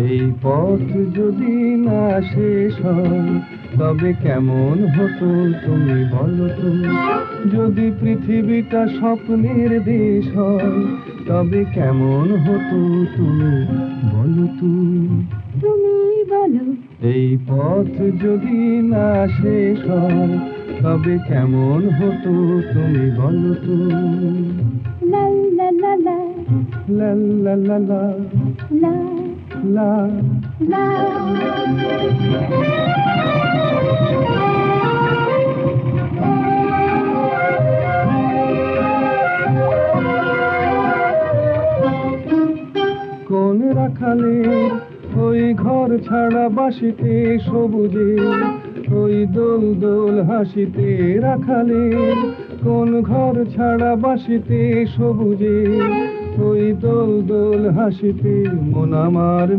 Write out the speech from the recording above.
এই পথ যদি না শেষ হয় তবে কেমন হতো তুমি বলো তো। যদি পৃথিবীটা স্বপ্নের দেশ হয় তবে কেমন হতো তুমি বলো তো। তুমি বলো। এই পথ যদি না শেষ হয় তবে কেমন হতো তুমি বলো তো। লা লা লা লা লা লা লা লা লা লা। লা। কোন রাখালে ওই ঘর ছাড়া বাসিতে সবুজে, ওই দোল দোল হাসিতে রাখালে কোন ঘর ছাড়া বাসিতে সবুজে, ওই দোল দোল হাসিতে মন আমার